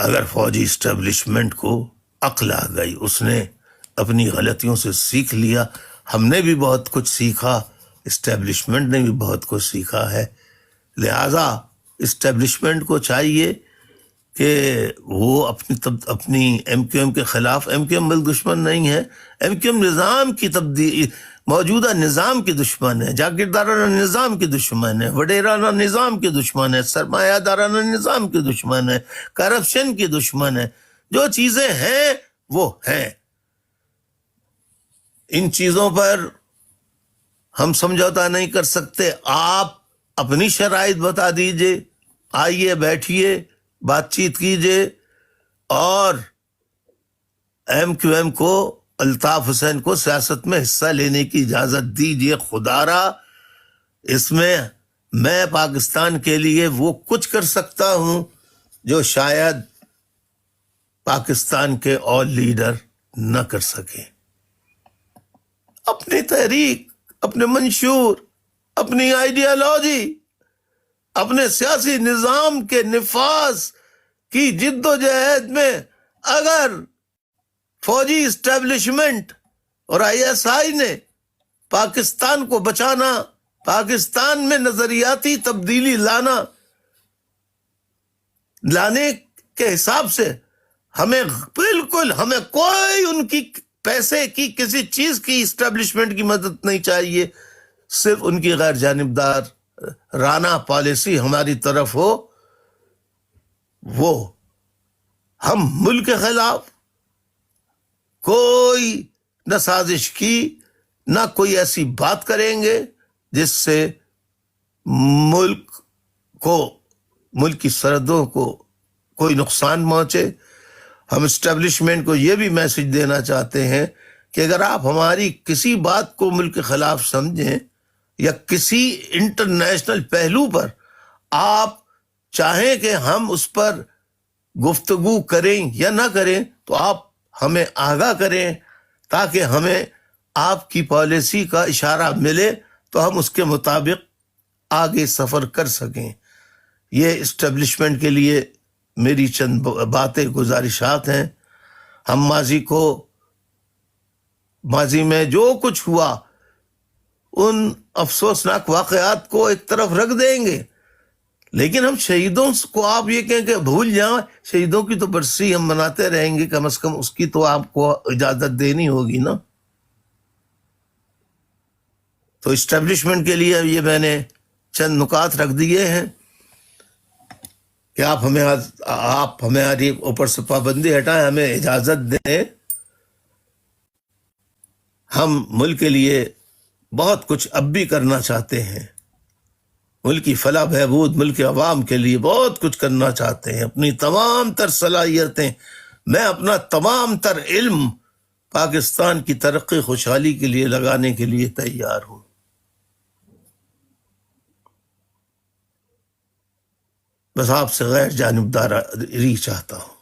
اگر فوجی اسٹیبلشمنٹ کو عقل آ گئی، اس نے اپنی غلطیوں سے سیکھ لیا، ہم نے بھی بہت کچھ سیکھا، اسٹیبلشمنٹ نے بھی بہت کچھ سیکھا ہے، لہذا اسٹیبلشمنٹ کو چاہیے کہ وہ اپنی ایم کیو ایم کے خلاف، ایم کیو ایم ملک دشمن نہیں ہے، ایم کیو ایم نظام کی تبدیلی، موجودہ نظام کی دشمن ہے، جاگیردارانہ نظام کی دشمن ہے، وڈیرانہ نظام کی دشمن ہے، سرمایہ دارانہ نظام کی دشمن ہے، کرپشن کی دشمن ہے۔ جو چیزیں ہیں وہ ہیں، ان چیزوں پر ہم سمجھوتا نہیں کر سکتے۔ آپ اپنی شرائط بتا دیجئے، آئیے بیٹھیے، بات چیت کیجئے، اور ایم کیو ایم کو، الطاف حسین کو سیاست میں حصہ لینے کی اجازت دیجئے۔ خدا را اس میں میں پاکستان کے لیے وہ کچھ کر سکتا ہوں جو شاید پاکستان کے اور لیڈر نہ کر سکیں۔ اپنی تحریک، اپنے منشور، اپنی آئیڈیالوجی، اپنے سیاسی نظام کے نفاذ کی جد و جہد میں اگر فوجی اسٹیبلشمنٹ اور آئی ایس آئی نے پاکستان کو بچانا، پاکستان میں نظریاتی تبدیلی لانے کے حساب سے ہمیں بالکل، ہمیں کوئی ان کی پیسے کی کسی چیز کی اسٹیبلشمنٹ کی مدد نہیں چاہیے، صرف ان کی غیر جانبدار رانہ پالیسی ہماری طرف ہو۔ وہ ہم ملک کے خلاف کوئی نہ سازش کی، نہ کوئی ایسی بات کریں گے جس سے ملک کو، ملک کی سرحدوں کو کوئی نقصان پہنچے۔ ہم اسٹیبلشمنٹ کو یہ بھی میسج دینا چاہتے ہیں کہ اگر آپ ہماری کسی بات کو ملک کے خلاف سمجھیں یا کسی انٹرنیشنل پہلو پر آپ چاہیں کہ ہم اس پر گفتگو کریں یا نہ کریں، تو آپ ہمیں آگاہ کریں تاکہ ہمیں آپ کی پالیسی کا اشارہ ملے تو ہم اس کے مطابق آگے سفر کر سکیں۔ یہ اسٹیبلشمنٹ کے لیے میری چند باتیں، گزارشات ہیں۔ ہم ماضی میں جو کچھ ہوا ان افسوسناک واقعات کو ایک طرف رکھ دیں گے، لیکن ہم شہیدوں کو آپ یہ کہیں کہ بھول جائیں، شہیدوں کی تو برسی ہم مناتے رہیں گے، کم از کم اس کی تو آپ کو اجازت دینی ہوگی نا۔ تو اسٹیبلشمنٹ کے لیے یہ میں نے چند نکات رکھ دیے ہیں کہ آپ ہماری اوپر سے پابندی ہٹائیں، ہمیں اجازت دیں۔ ہم ملک کے لیے بہت کچھ اب بھی کرنا چاہتے ہیں، ملک کی فلاح بہبود، ملک کے عوام کے لیے بہت کچھ کرنا چاہتے ہیں، اپنی تمام تر صلاحیتیں، میں اپنا تمام تر علم پاکستان کی ترقی خوشحالی کے لیے لگانے کے لیے تیار ہوں۔ بس آپ سے غیر جانبداری چاہتا ہوں۔